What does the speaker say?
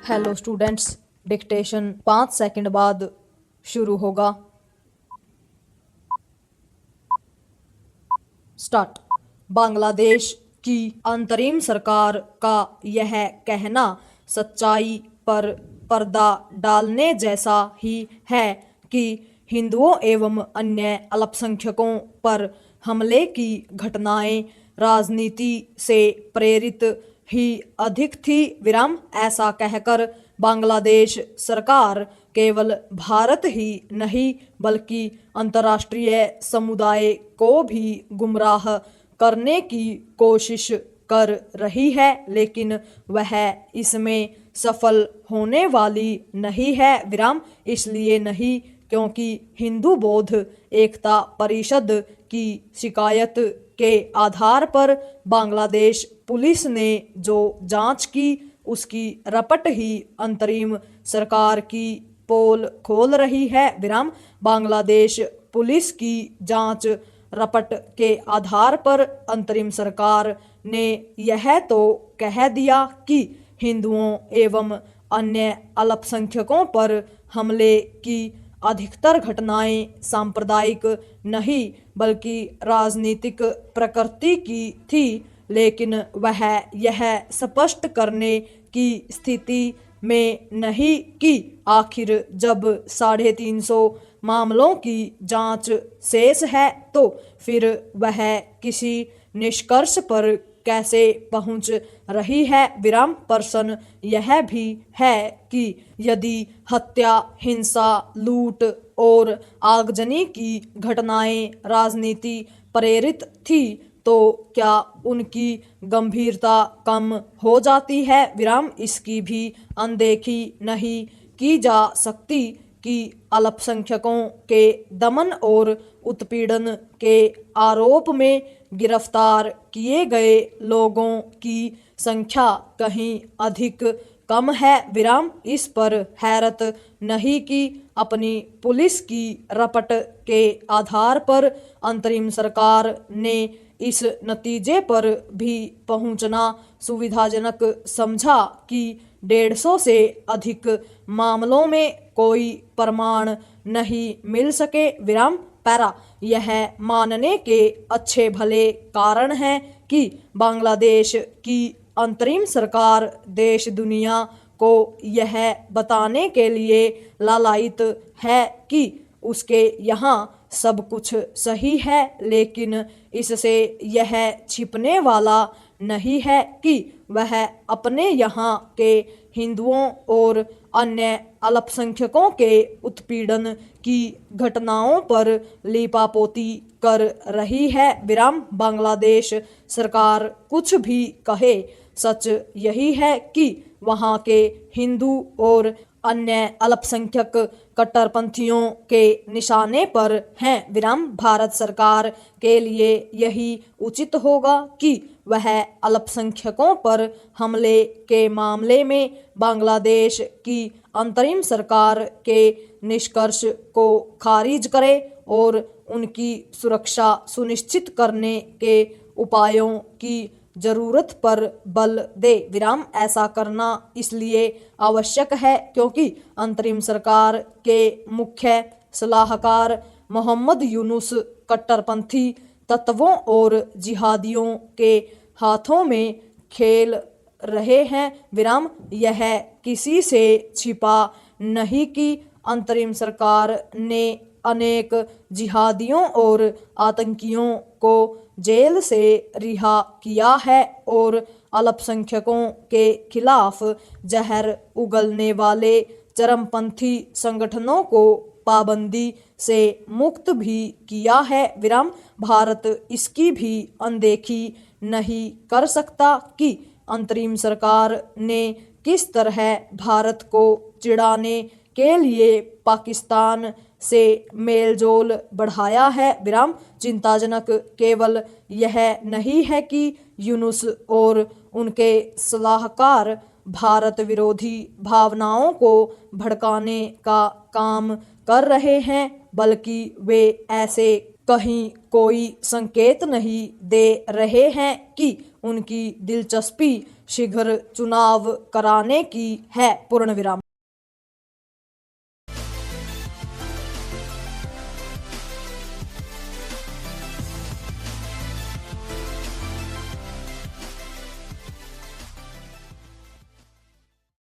Hello students, dictation 5 second बाद शुरू होगा। स्टार्ट। बांग्लादेश की अंतरिम सरकार का यह कहना सच्चाई पर पर्दा डालने जैसा ही है कि हिंदुओं एवं अन्य अल्पसंख्यकों पर हमले की घटनाएं राजनीति से प्रेरित ही अधिक थी। ऐसा कहकर बांग्लादेश सरकार केवल भारत ही नहीं बल्कि अंतर्राष्ट्रीय समुदाय को भी गुमराह करने की कोशिश कर रही है, लेकिन वह इसमें सफल होने वाली नहीं है। इसलिए नहीं क्योंकि हिंदू बौद्ध एकता परिषद की शिकायत के आधार पर बांग्लादेश पुलिस ने जो जांच की उसकी रपट ही अंतरिम सरकार की पोल खोल रही है। बांग्लादेश पुलिस की जांच रपट के आधार पर अंतरिम सरकार ने यह तो कह दिया कि हिंदुओं एवं अन्य अल्पसंख्यकों पर हमले की अधिकतर घटनाएं सांप्रदायिक नहीं बल्कि राजनीतिक प्रकृति की थी, लेकिन वह यह स्पष्ट करने की स्थिति में नहीं कि आखिर जब 350 मामलों की जांच शेष है तो फिर वह किसी निष्कर्ष पर कैसे पहुंच रही है। प्रश्न यह भी है कि यदि हत्या, हिंसा, लूट और आगजनी की घटनाएं राजनीति प्रेरित थी तो क्या उनकी गंभीरता कम हो जाती है। इसकी भी अनदेखी नहीं की जा सकती कि अल्पसंख्यकों के दमन और उत्पीड़न के आरोप में गिरफ्तार किए गए लोगों की संख्या कहीं अधिक कम है। इस पर हैरत नहीं कि अपनी पुलिस की रपट के आधार पर अंतरिम सरकार ने इस नतीजे पर भी पहुंचना सुविधाजनक समझा कि 150 से अधिक मामलों में कोई प्रमाण नहीं मिल सके। पैरा यह मानने के अच्छे भले कारण हैं कि बांग्लादेश की अंतरिम सरकार देश दुनिया को यह बताने के लिए लालायित है कि उसके यहाँ सब कुछ सही है, लेकिन इससे यह छिपने वाला नहीं है कि वह अपने यहाँ के हिंदुओं और अन्य अल्पसंख्यकों के उत्पीड़न की घटनाओं पर लीपापोती कर रही है। बांग्लादेश सरकार कुछ भी कहे, सच यही है कि वहाँ के हिंदू और अन्य अल्पसंख्यक कट्टरपंथियों के निशाने पर हैं। भारत सरकार के लिए यही उचित होगा कि वह अल्पसंख्यकों पर हमले के मामले में बांग्लादेश की अंतरिम सरकार के निष्कर्ष को खारिज करे और उनकी सुरक्षा सुनिश्चित करने के उपायों की जरूरत पर बल दे। ऐसा करना इसलिए आवश्यक है क्योंकि अंतरिम सरकार के मुख्य सलाहकार मोहम्मद यूनुस कट्टरपंथी तत्वों और जिहादियों के हाथों में खेल रहे हैं। यह किसी से छिपा नहीं कि अंतरिम सरकार ने अनेक जिहादियों और आतंकियों को जेल से रिहा किया है और अल्पसंख्यकों के खिलाफ जहर उगलने वाले चरमपंथी संगठनों को पाबंदी से मुक्त भी किया है। भारत इसकी भी अनदेखी नहीं कर सकता कि अंतरिम सरकार ने किस तरह भारत को चिढ़ाने के लिए पाकिस्तान से मेलजोल बढ़ाया है। चिंताजनक केवल यह नहीं है कि यूनुस और उनके सलाहकार भारत विरोधी भावनाओं को भड़काने का काम कर रहे हैं, बल्कि वे ऐसे कहीं कोई संकेत नहीं दे रहे हैं कि उनकी दिलचस्पी शीघ्र चुनाव कराने की है। पूर्ण विराम।